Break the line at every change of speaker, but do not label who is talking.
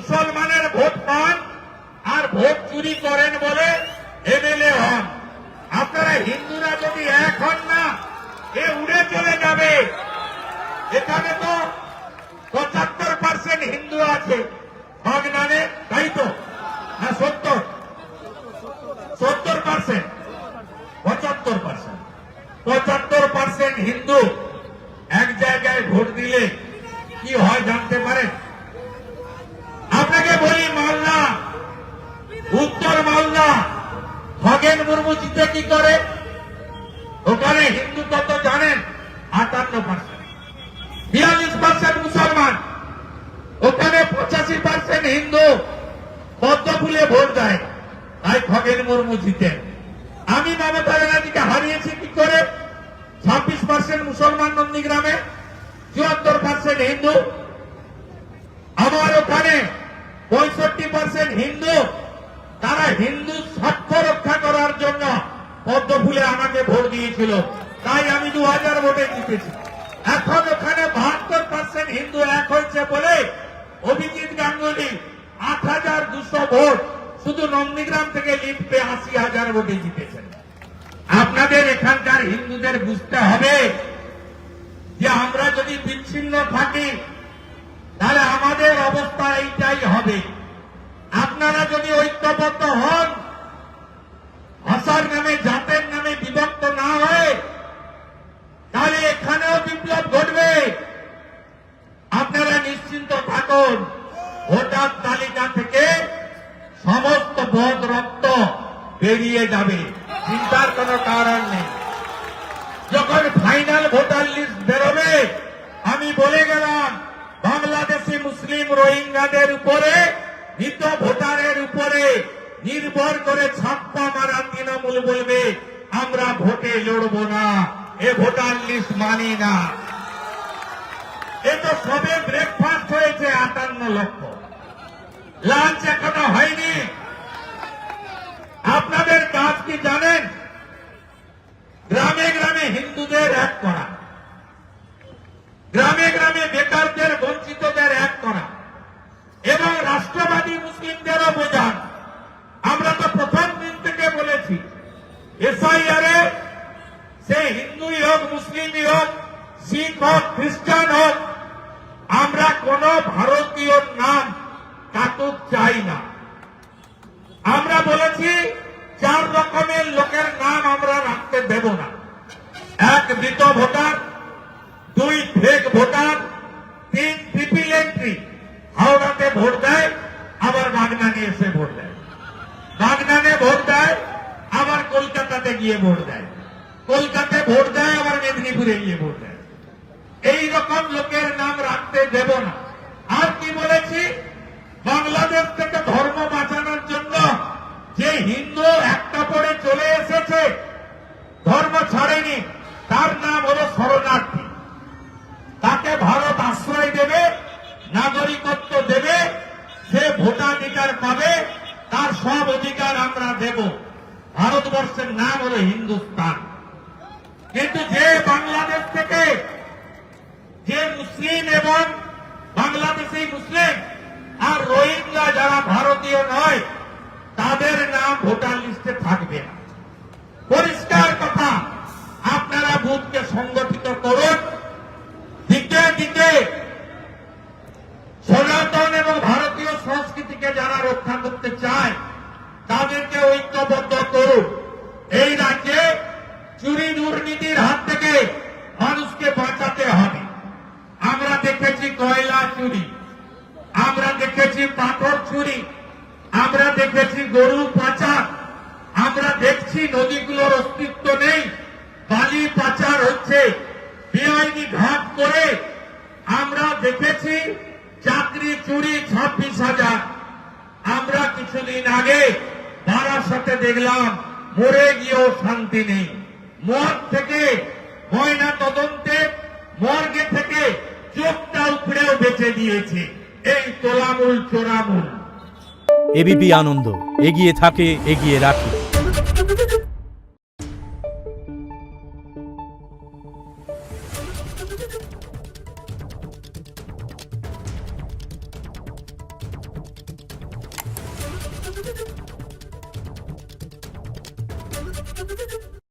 মুসলমানের ভোট পান আর ভোট চুরি করেন বলে এমএলএ হন। আপনারা হিন্দুরা যদি এক হন না, এ উড়ে চলে যাবে। এখানে তো 75% হিন্দু আছে বাগনানে, তাই তো? না 70%? 75% হিন্দু এক জায়গায় ভোট দিলে কি হয় জানতে পারেন? আপনাকে বলি, মালদা, উত্তর মালদা, খগেন মুর্মু জিতে কি করে? ওখানে হিন্দু কত জানেন? 58%। 42% মুসলমান। ওখানে 85% হিন্দু পদ্ম ফুলে ভোট দেয়, তাই খগেন মুর্মু জিতেন। আমি মমতা ব্যানার্জিকে হারিয়েছি কি করে? 26% মুসলমান নন্দীগ্রামে, 74% হিন্দু। আমার ওখানে 65% হিন্দু। তারা হিন্দু স্বার্থ রক্ষা করার জন্য পদ্ম ফুলে আমাকে ভোট দিয়েছিল, তাই আমি 2000 ভোটে জিতেছি। এখন ওখানে 72% হিন্দু এক হয়েছে বলে অভিজিৎ গাঙ্গুলি 8200 ভোট শুধু নন্দীগ্রাম থেকে লিড পেয়ে 80,000 ভোটে জিতেছেন। আপনাদের এখানকার হিন্দুদের বুঝতে হবে যে আমরা যদি বিচ্ছিন্ন থাকি তাহলে আমাদের অবস্থা এইটাই হবে। আপনারা যদি ঐক্যবদ্ধ হন, ভাষার নামে জাতের নামে বিভক্ত না হয়, তাহলে এখানেও বিপ্লব ঘটবে। আপনারা নিশ্চিন্ত থাকুন, ভোটার তালিকা থেকে সমস্ত বদ রক্ত বেরিয়ে যাবে, চিন্তার কোনো কারণ নেই। যখন ফাইনাল ভোটার লিস্ট বেরোবে, আমি বলে গেলাম বাংলাদেশি মুসলিম রোহিঙ্গাদের উপরে, মৃত ভোটারের উপরে নির্ভর করে ছাপ্পা মারা তৃণমূল বলবে আমরা ভোটে লড়ব না, এ ভোটার লিস্ট মানি না। এ তো সবে ব্রেকফাস্ট হয়েছে 58 লক্ষ, লাঞ্চ এখনো হয়নি। আপনাদের কাজ কি জানেন? গ্রামে গ্রামে হিন্দুদের এক করা, গ্রামে গ্রামে বেকারদের বঞ্চিতদের এক করা এবং রাষ্ট্রবাদী মুসলিমদেরও বোঝান। আমরা তো প্রথম দিন থেকে বলেছি, এসআইআরে সে হিন্দুই হোক, মুসলিমই হোক, শিখ হোক, খ্রিস্টান হোক, আমরা কোন ভারতীয় নাম কাটুক চাই না। আমরা বলেছি 4 রকমের লোকের নাম আমরা রাখতে দেব না। 1 মৃত voter, 2 fake voter, 3 triple entry, হাওড়াতে ভোট দেয় আবার বাগনানে এসে ভোট দেয়, বাগনানে ভোট দেয় আবার কলকাতাতে গিয়ে ভোট দেয়, কলকাতায় ভোট দেয় আবার মেদিনীপুরে গিয়ে ভোট দেয়। এই রকম লোকের নাম রাখতে দেব না। আর কি বলেছি? বাংলাদেশ থেকে ধর্ম বাঁচানোর জন্য যে হিন্দু একটা পরে চলে এসেছে, ধর্ম ছাড়েনি, তার নাম হলো শরণার্থী। তাকে ভারত আশ্রয় দেবে, নাগরিকত্ব দেবে, সে ভোটাধিকার পাবে, তার সব অধিকার আমরা দেব। ভারতবর্ষের নাম হলো হিন্দুস্তান। কিন্তু যে বাংলাদেশ থেকে যে মুসলিম এবং বাংলাদেশি মুসলিম আর রোহিঙ্গা যারা ভারতীয় নয়, তাদের নাম ভোটার লিস্টে থাকবে না। পরিষ্কার কথা। আপনারা বুথকে সংগঠিত করুন, দিকে দিকে সনাতন এবং ভারতীয় সংস্কৃতিকে যারা রক্ষা করতে চায় তাদেরকে ঐক্যবদ্ধ করুন। এই রাজ্যে চুরি দুর্নীতির হাত থেকে মানুষকে বাঁচাতে হবে। আমরা দেখেছি কয়লা চুরি, আমরা দেখেছি পাথর চুরি, আমরা দেখেছি গরু পাচার, আমরা দেখছি নদীগুলোর অস্তিত্ব নেই, বালি পাচার হচ্ছে বেআইনি ঘাট করে। আমরা দেখেছি চাকরি চুরি 26,000। আমরা কিছুদিন আগে বারাসাতে দেখলাম মরে গিয়েও শান্তি নেই। মদ থেকে ময়না তদন্তে মর্গে থেকে চোখটা উপড়েও বেঁচে দিয়েছে। এই তোলামূল চোরামূল।
এবিপি আনন্দ, এগিয়ে থাকে, এগিয়ে রাখে।